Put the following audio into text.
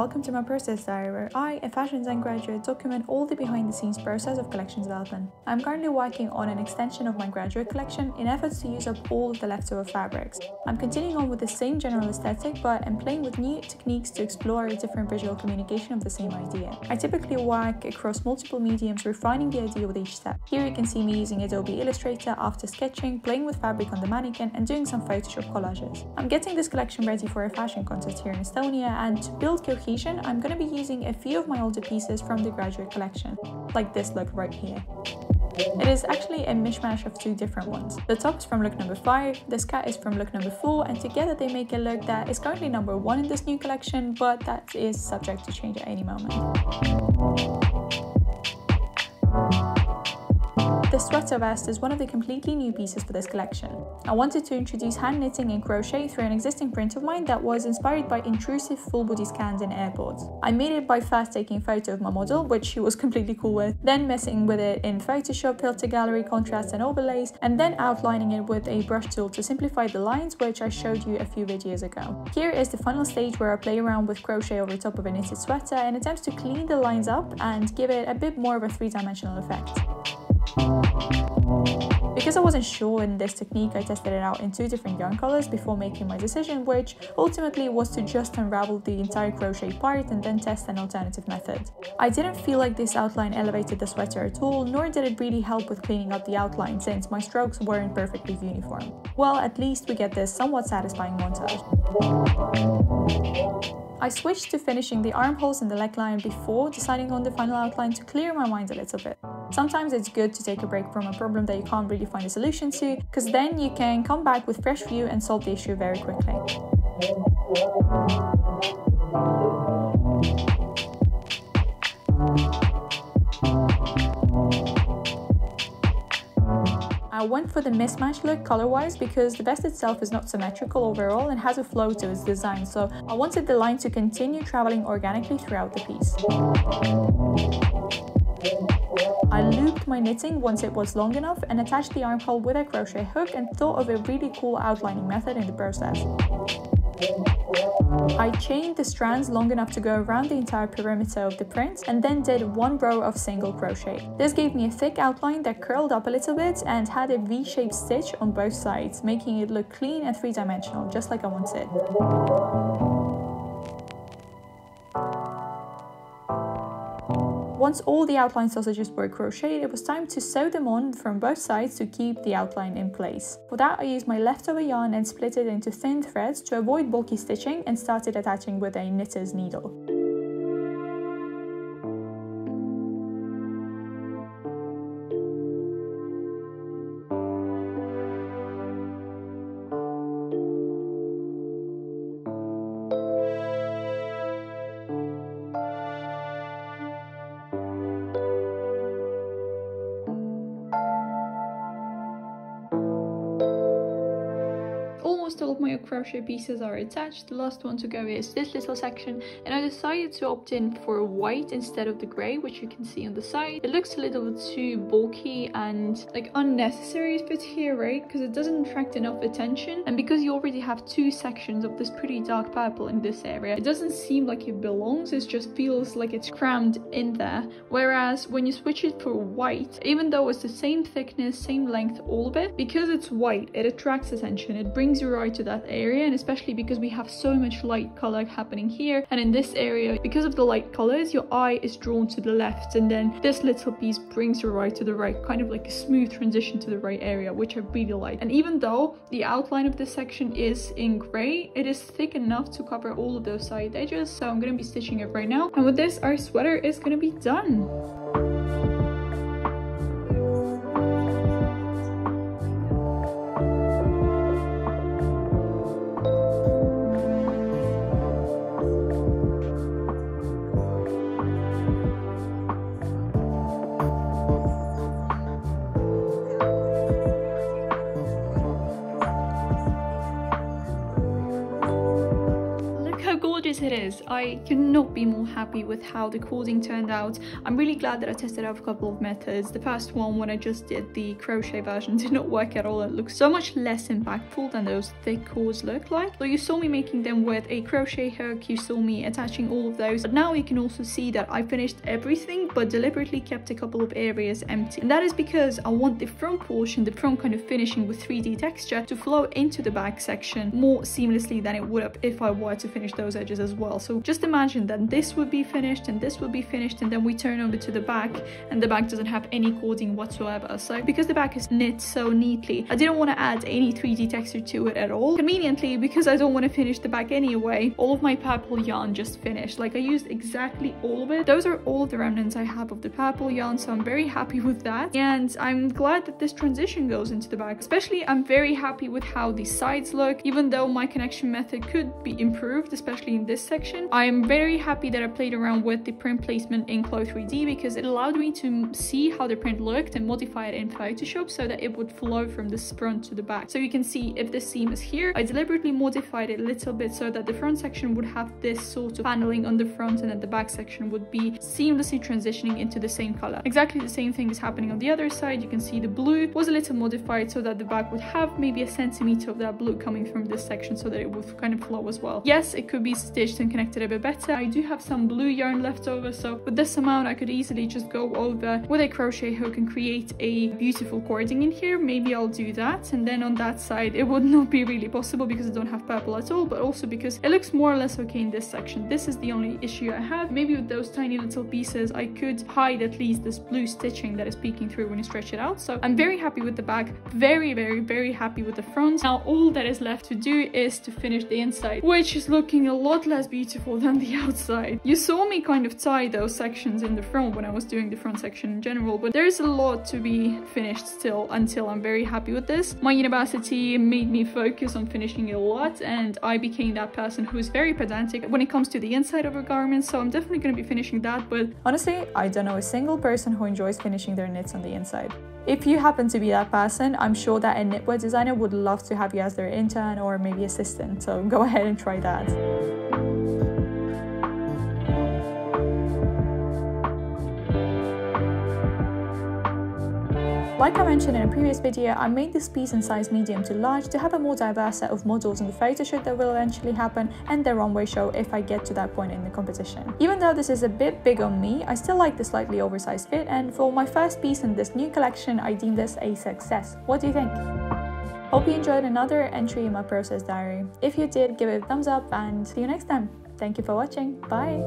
welcome to my process diary, where I, a fashion design graduate, document all the behind-the-scenes process of collection development. I'm currently working on an extension of my graduate collection in efforts to use up all of the leftover fabrics. I'm continuing on with the same general aesthetic, but I'm playing with new techniques to explore a different visual communication of the same idea. I typically work across multiple mediums, refining the idea with each step. Here you can see me using Adobe Illustrator after sketching, playing with fabric on the mannequin, and doing some Photoshop collages. I'm getting this collection ready for a fashion contest here in Estonia, and to build cohesion, I'm going to be using a few of my older pieces from the graduate collection, like this look right here. It is actually a mishmash of two different ones. The top is from look number 5, the skirt is from look number 4, and together they make a look that is currently number 1 in this new collection, but that is subject to change at any moment. The sweater vest is one of the completely new pieces for this collection. I wanted to introduce hand knitting and crochet through an existing print of mine that was inspired by intrusive full body scans in airports. I made it by first taking a photo of my model, which she was completely cool with, then messing with it in Photoshop, filter gallery, contrasts and overlays, and then outlining it with a brush tool to simplify the lines, which I showed you a few videos ago. Here is the final stage where I play around with crochet over top of a knitted sweater and attempts to clean the lines up and give it a bit more of a three-dimensional effect. Because I wasn't sure in this technique, I tested it out in 2 different yarn colors before making my decision, which ultimately was to just unravel the entire crochet part and then test an alternative method. I didn't feel like this outline elevated the sweater at all, nor did it really help with cleaning up the outline since my strokes weren't perfectly uniform. Well, at least we get this somewhat satisfying montage. I switched to finishing the armholes and the neckline before deciding on the final outline to clear my mind a little bit. Sometimes it's good to take a break from a problem that you can't really find a solution to, because then you can come back with fresh view and solve the issue very quickly. I went for the mismatch look color-wise because the vest itself is not symmetrical overall and has a flow to its design, so I wanted the line to continue traveling organically throughout the piece. I looped my knitting once it was long enough and attached the armhole with a crochet hook and thought of a really cool outlining method in the process. I chained the strands long enough to go around the entire perimeter of the print and then did 1 row of single crochet. This gave me a thick outline that curled up a little bit and had a V-shaped stitch on both sides, making it look clean and three-dimensional, just like I wanted. Once all the outline sausages were crocheted, it was time to sew them on from both sides to keep the outline in place. For that, I used my leftover yarn and split it into thin threads to avoid bulky stitching and started attaching with a knitter's needle. Almost all of my crochet pieces are attached. The last one to go is this little section, and I decided to opt in for white instead of the grey, which you can see on the side. It looks a little bit too bulky and like unnecessary to put here, right? Because it doesn't attract enough attention, and because you already have 2 sections of this pretty dark purple in this area, it doesn't seem like it belongs. It just feels like it's crammed in there. Whereas when you switch it for white, even though it's the same thickness, same length, all of it, because it's white, it attracts attention. It brings your eye to that area, and especially because we have so much light color happening here and in this area, because of the light colors, your eye is drawn to the left, and then this little piece brings your eye to the right, kind of like a smooth transition to the right area, which I really like. And even though the outline of this section is in gray, it is thick enough to cover all of those side edges, so I'm going to be stitching it right now, and with this our sweater is going to be done. piece it is. I could not be more happy with how the cording turned out. I'm really glad that I tested out a couple of methods. The first one, when I just did the crochet version, did not work at all. It looks so much less impactful than those thick cords look like. So you saw me making them with a crochet hook, you saw me attaching all of those, but now you can also see that I finished everything but deliberately kept a couple of areas empty. And that is because I want the front portion, the front kind of finishing with 3D texture, to flow into the back section more seamlessly than it would have if I were to finish those edges as well. So just imagine that this would be finished and this would be finished, and then we turn over to the back and the back doesn't have any cording whatsoever. So because the back is knit so neatly, I didn't want to add any 3D texture to it at all. Conveniently, because I don't want to finish the back anyway, all of my purple yarn just finished. Like, I used exactly all of it. Those are all of the remnants I have of the purple yarn, so I'm very happy with that. And I'm glad that this transition goes into the back. Especially, I'm very happy with how the sides look, even though my connection method could be improved, especially in this section. I am very happy that I played around with the print placement in Clo 3D because it allowed me to see how the print looked and modify it in Photoshop so that it would flow from the front to the back. So you can see if the seam is here, I deliberately modified it a little bit so that the front section would have this sort of paneling on the front and then the back section would be seamlessly transitioning into the same color. Exactly the same thing is happening on the other side. You can see the blue was a little modified so that the back would have maybe a centimeter of that blue coming from this section so that it would kind of flow as well. Yes, it could be stitched and connected a bit better. I do have some blue yarn left over, so with this amount I could easily just go over with a crochet hook and create a beautiful cording in here. Maybe I'll do that, and then on that side it would not be really possible because I don't have purple at all, but also because it looks more or less okay in this section. This is the only issue I have. Maybe with those tiny little pieces I could hide at least this blue stitching that is peeking through when you stretch it out. So I'm very happy with the back, very happy with the front. Now all that is left to do is to finish the inside, which is looking a lot less beautiful than the outside. You saw me kind of tie those sections in the front when I was doing the front section in general, but there's a lot to be finished still until I'm very happy with this. My university made me focus on finishing it a lot, and I became that person who is very pedantic when it comes to the inside of a garment, so I'm definitely going to be finishing that. But honestly, I don't know a single person who enjoys finishing their knits on the inside. If you happen to be that person, I'm sure that a knitwear designer would love to have you as their intern or maybe assistant, so go ahead and try that. Like I mentioned in a previous video, I made this piece in size medium to large to have a more diverse set of models in the photo shoot that will eventually happen and the runway show if I get to that point in the competition. Even though this is a bit big on me, I still like the slightly oversized fit, and for my first piece in this new collection, I deem this a success. What do you think? Hope you enjoyed another entry in my process diary. If you did, give it a thumbs up and see you next time. Thank you for watching. Bye!